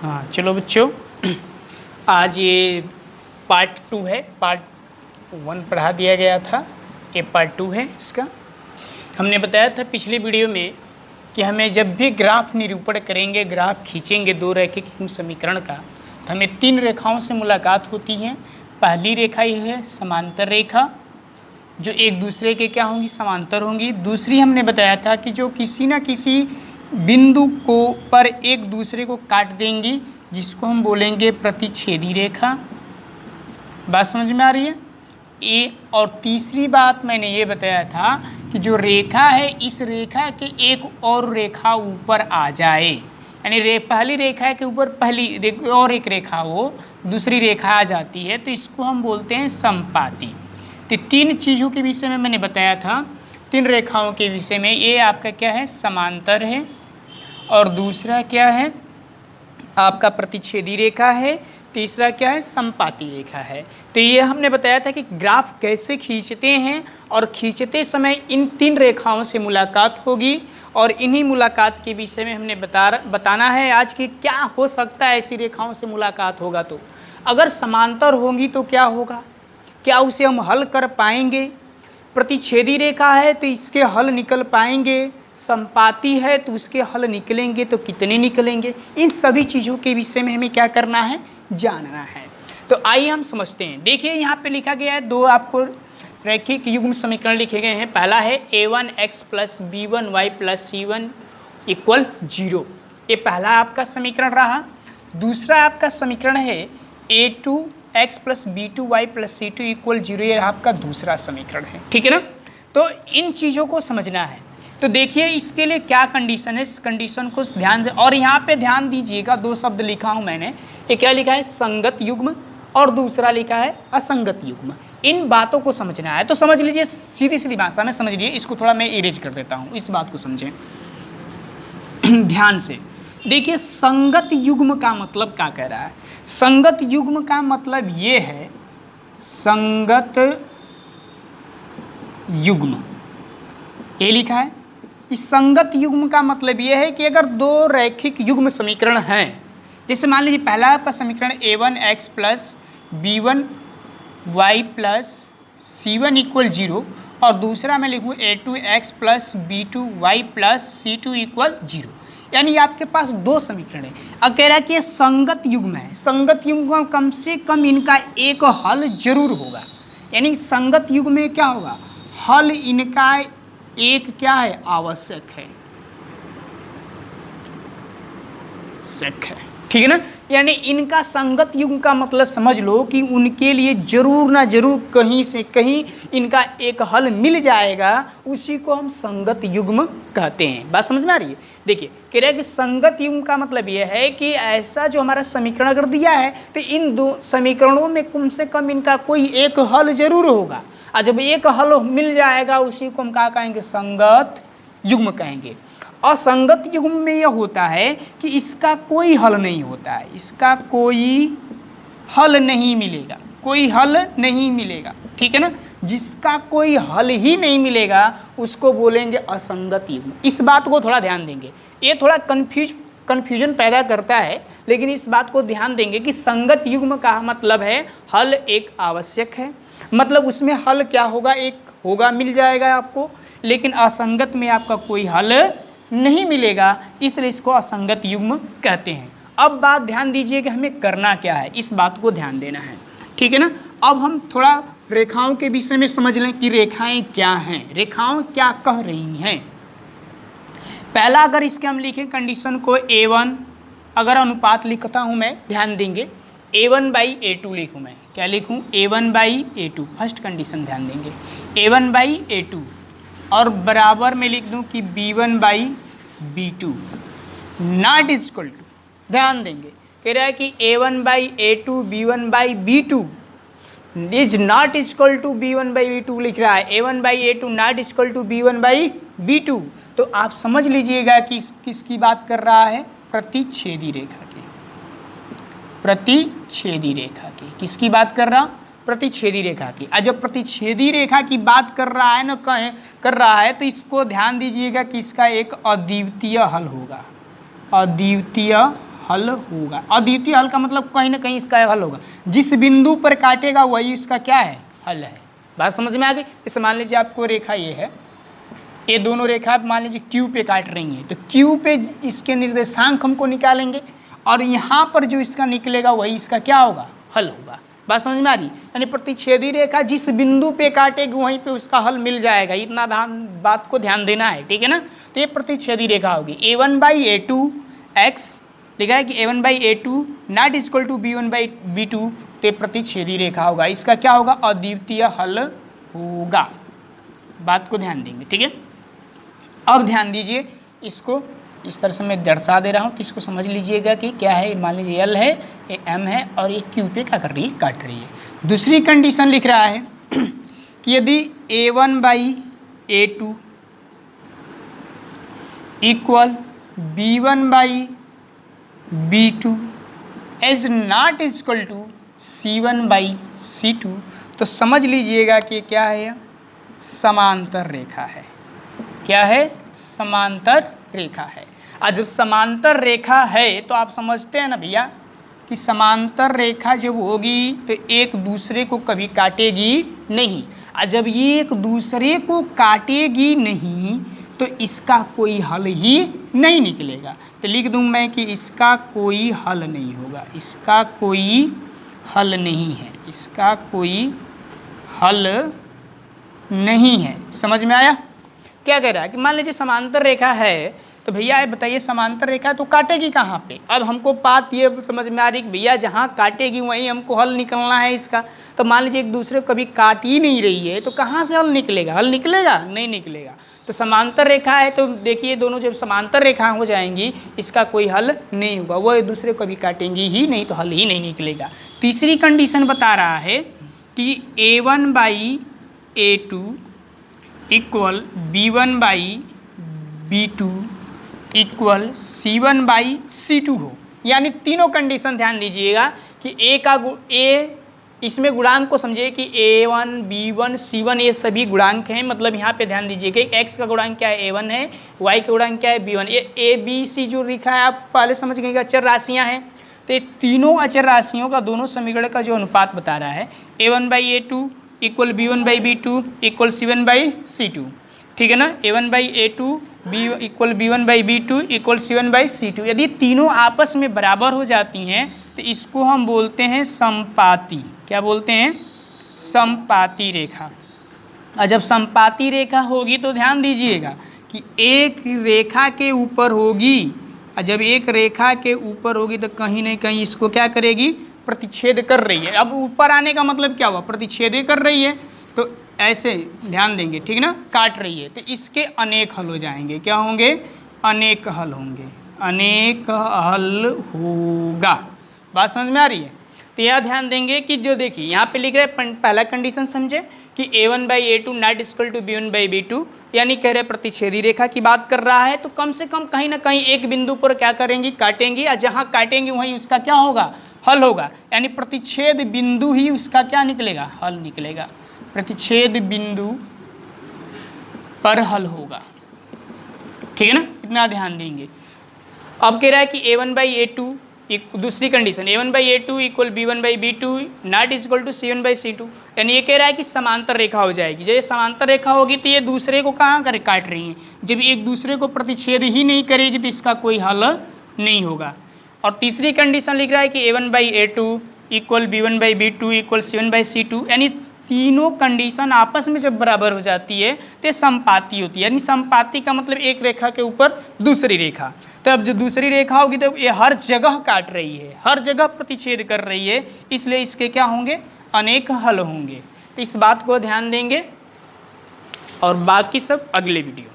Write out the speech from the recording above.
हाँ चलो बच्चों, आज ये पार्ट 2 है। पार्ट 1 पढ़ा दिया गया था, ये पार्ट 2 है इसका। हमने बताया था पिछली वीडियो में कि हमें जब भी ग्राफ निरूपण करेंगे, ग्राफ खींचेंगे दो रैखिक समीकरण का, तो हमें 3 रेखाओं से मुलाकात होती है। पहली रेखा ये है समांतर रेखा, जो एक दूसरे के क्या होंगी, समांतर होंगी। दूसरी हमने बताया था कि जो किसी न किसी बिंदु को पर एक दूसरे को काट देंगी, जिसको हम बोलेंगे प्रतिच्छेदी रेखा। बात समझ में आ रही है? ये और तीसरी बात मैंने ये बताया था कि जो रेखा है, इस रेखा के एक और रेखा ऊपर आ जाए, यानी पहली रेखा के ऊपर पहली और एक रेखा हो, दूसरी रेखा आ जाती है, तो इसको हम बोलते हैं समपाती। तो 3 चीज़ों के विषय में मैंने बताया था, 3 रेखाओं के विषय में। ये आपका क्या है, समांतर है, और दूसरा क्या है आपका प्रतिच्छेदी रेखा है, तीसरा क्या है, समपाती रेखा है। तो ये हमने बताया था कि ग्राफ कैसे खींचते हैं, और खींचते समय इन 3 रेखाओं से मुलाकात होगी, और इन्हीं मुलाकात के विषय में हमने बताना है आज कि क्या हो सकता है ऐसी रेखाओं से मुलाकात होगा। तो अगर समांतर होंगी तो क्या होगा, क्या उसे हम हल कर पाएंगे? प्रतिच्छेदी रेखा है तो इसके हल निकल पाएंगे, समपाती है तो उसके हल निकलेंगे तो कितने निकलेंगे? इन सभी चीज़ों के विषय में हमें क्या करना है, जानना है। तो आइए हम समझते हैं। देखिए यहाँ पे लिखा गया है, 2 आपको रैखिक युग्म समीकरण लिखे गए हैं। पहला है a1x + b1y + c1 = 0, ये पहला आपका समीकरण रहा। दूसरा आपका समीकरण है a2x + b2y + c2 = 0, ये आपका दूसरा समीकरण है। ठीक है ना? तो इन चीज़ों को समझना है। तो देखिए इसके लिए क्या कंडीशन है, इस कंडीशन को ध्यान से, और यहाँ पे ध्यान दीजिएगा, 2 शब्द लिखा हूँ मैंने। ये क्या लिखा है, संगत युग्म, और दूसरा लिखा है असंगत युग्म। इन बातों को समझना है। तो समझ लीजिए, सीधी सीधी भाषा में समझ लीजिए। इसको थोड़ा मैं इरेज कर देता हूँ, इस बात को समझें ध्यान से। देखिए संगत युग्म का मतलब क्या कह रहा है। संगत युग्म का मतलब ये है, संगत युग्म ये लिखा है। इस संगत युग्म का मतलब ये है कि अगर 2 रैखिक युग्म समीकरण हैं, जैसे मान लीजिए पहला आपका समीकरण a1x + b1y + c1 = 0, और दूसरा मैं लिखूँ a2x + b2y + c2 = 0, यानी आपके पास 2 समीकरण है। अब कह रहा है कि ये संगत युग्म है। संगत युग्म कम से कम इनका एक हल जरूर होगा, यानी संगत युग्म में क्या होगा, हल इनका एक क्या है, आवश्यक है, ठीक है ना? यानी इनका संगत युग्म का मतलब समझ लो कि उनके लिए जरूर ना जरूर कहीं से कहीं इनका एक हल मिल जाएगा, उसी को हम संगत युग्म कहते हैं। बात समझ में आ रही है? देखिए कह रहा है कि संगत युग्म का मतलब यह है कि ऐसा जो हमारा समीकरण अगर दिया है, तो इन 2 समीकरणों में कम से कम इनका कोई एक हल जरूर होगा, और जब एक हल मिल जाएगा उसी को हम क्या कहेंगे, संगत युग्म कहेंगे। असंगत युग्म में यह होता है कि इसका कोई हल नहीं होता है, इसका कोई हल नहीं मिलेगा, कोई हल नहीं मिलेगा। ठीक है ना? जिसका कोई हल ही नहीं मिलेगा उसको बोलेंगे असंगत युग्म। इस बात को थोड़ा ध्यान देंगे, ये थोड़ा कन्फ्यूजन पैदा करता है, लेकिन इस बात को ध्यान देंगे कि संगत युग्म का मतलब है हल एक आवश्यक है, मतलब उसमें हल क्या होगा, एक होगा, मिल जाएगा आपको, लेकिन असंगत में आपका कोई हल नहीं मिलेगा, इसलिए इसको असंगत युग्म कहते हैं। अब बात ध्यान दीजिए कि हमें करना क्या है, इस बात को ध्यान देना है। ठीक है ना? अब हम थोड़ा रेखाओं के विषय में समझ लें कि रेखाएं क्या हैं, रेखाओं क्या कह रही हैं। पहला अगर इसके हम लिखें कंडीशन को a1, अगर अनुपात लिखता हूँ मैं, ध्यान देंगे a1/a2 लिखूँ मैं, क्या लिखूँ, a1/a2, फर्स्ट कंडीशन ध्यान देंगे, a1/a2, और बराबर में लिख दूं कि b1/b2 नॉट इक्वल टू, ध्यान देंगे कह रहा है कि a1/a2 b1/b2 is not equal to b1/b2 लिख रहा है, a1/a2 not equal to b1/b2। तो आप समझ लीजिएगा कि किसकी बात कर रहा है, प्रतिच्छेदी रेखा की, प्रतिच्छेदी रेखा की, किसकी बात कर रहा, प्रतिच्छेदी रेखा की। और जब प्रतिच्छेदी रेखा की बात कर रहा है ना, कर रहा है, तो इसको ध्यान दीजिएगा कि इसका एक अद्वितीय हल होगा, अद्वितीय हल होगा। अद्वितीय हल का मतलब कहीं ना कहीं इसका हल होगा, जिस बिंदु पर काटेगा वही इसका क्या है, हल है। बात समझ में आ गई। जैसे मान लीजिए आपको रेखा ये है, ये दोनों रेखा आप मान लीजिए क्यू पे काट रही हैं, तो क्यू पे इसके निर्देशांक हमको निकालेंगे और यहाँ पर जो इसका निकलेगा वही इसका क्या होगा, हल होगा। बात समझ में आ रही। यानी प्रतिच्छेदी रेखा जिस बिंदु पे काटेगी वहीं पे उसका हल मिल जाएगा, इतना बात को ध्यान देना है, ठीक है ना। तो ये प्रतिच्छेदी रेखा होगी। a1/a2 x लिखा है कि a1/a2 not equal to b1/b2, तो ये प्रतिच्छेदी रेखा होगा, इसका क्या होगा, अद्वितीय हल होगा। बात को ध्यान देंगे, ठीक है। अब ध्यान दीजिए, इसको इस तरह से मैं दर्शा दे रहा हूँ, तो इसको समझ लीजिएगा कि क्या है। मान लीजिए एल है, ये एम है और ये क्यू पे क्या कर रही है, काट रही है। दूसरी कंडीशन लिख रहा है कि यदि a1/a2 equal b1/b2 as not equal to c1/c2, तो समझ लीजिएगा कि क्या है, समांतर रेखा है। क्या है, समांतर रेखा है। और जब समांतर रेखा है तो आप समझते हैं ना भैया कि समांतर रेखा जब होगी तो एक दूसरे को कभी काटेगी नहीं, और जब ये एक दूसरे को काटेगी नहीं तो इसका कोई हल ही नहीं निकलेगा। तो लिख दूं मैं कि इसका कोई हल नहीं होगा, इसका कोई हल नहीं है, इसका कोई हल नहीं है। समझ में आया। क्या कह रहा है कि मान लीजिए समांतर रेखा है, तो भैया ये बताइए समांतर रेखा तो काटेगी कहाँ पे। अब हमको बात ये समझ में आ रही कि भैया जहाँ काटेगी वहीं हमको हल निकलना है इसका। तो मान लीजिए एक दूसरे को कभी काट ही नहीं रही है, तो कहाँ से हल निकलेगा, हल निकलेगा नहीं निकलेगा। तो समांतर रेखा है तो देखिए दोनों जब समांतर रेखा हो जाएंगी इसका कोई हल नहीं होगा, वो एक दूसरे को कभी काटेंगी ही नहीं, तो हल ही नहीं निकलेगा। तीसरी कंडीशन बता रहा है कि a1/a2 equal b1/b2 equal c1/c2 हो। यानी तीनों कंडीशन ध्यान दीजिएगा कि ए इसमें गुणांक को समझिए कि a1 b1 c1 ये सभी गुणांक हैं। मतलब यहाँ पे ध्यान दीजिएगा x का गुणांक क्या है, a1 है, y का गुणांक क्या है, b1। ये a b c जो लिखा है आप पहले समझ गए अचर राशियाँ हैं। तो ये तीनों अचर राशियों का दोनों समीकरण का जो अनुपात बता रहा है a1/a2 equal b1/b2 equal c1/c2, ठीक है ना। a1/a2 equal b1/b2 equal c1/c2। यदि तीनों आपस में बराबर हो जाती हैं तो इसको हम बोलते हैं समपाती। क्या बोलते हैं, समपाती रेखा। और जब समपाती रेखा होगी तो ध्यान दीजिएगा कि एक रेखा के ऊपर होगी, और जब एक रेखा के ऊपर होगी तो कहीं ना कहीं इसको क्या करेगी, प्रतिच्छेद कर रही है। अब ऊपर आने का मतलब क्या हुआ, प्रतिच्छेद कर रही है, तो ऐसे ध्यान देंगे, ठीक ना, काट रही है तो इसके अनेक हल हो जाएंगे। क्या होंगे, अनेक हल होंगे, अनेक हल होगा। बात समझ में आ रही है। तो यह ध्यान देंगे कि जो देखिए यहाँ पे लिख रहे हैं पहला कंडीशन समझे कि a1/a2 not equal to b1/b2, यानी कह रहे प्रतिच्छेदी रेखा की बात कर रहा है। तो कम से कम कहीं ना कहीं एक बिंदु पर क्या करेंगी, काटेंगी, और जहाँ काटेंगी वहीं उसका क्या होगा, हल होगा। यानी प्रतिच्छेद बिंदु ही उसका क्या निकलेगा, हल निकलेगा। प्रतिच्छेद बिंदु पर हल होगा, ठीक है ना, इतना ध्यान देंगे। अब कह रहा है कि a1/a2 दूसरी condition a1/a2 equal b1/b2 not equal to c1/c2, यानी ये कह रहा है कि समांतर रेखा हो जाएगी। जब ये समांतर रेखा होगी तो ये दूसरे को कहाँ कर काट रही हैं, जब एक दूसरे को प्रतिच्छेद ही नहीं करेगी तो इसका कोई हल नहीं होगा। और तीसरी कंडीशन लिख रहा है कि a1/a2 equal b1/b2 equal c1/c2, यानी तीनों कंडीशन आपस में जब बराबर हो जाती है तो समपाती होती है। यानी समपाती का मतलब एक रेखा के ऊपर दूसरी रेखा। तो अब जो दूसरी रेखा होगी तो ये हर जगह काट रही है, हर जगह प्रतिच्छेद कर रही है, इसलिए इसके क्या होंगे, अनेक हल होंगे। तो इस बात को ध्यान देंगे और बाकी सब अगले वीडियो।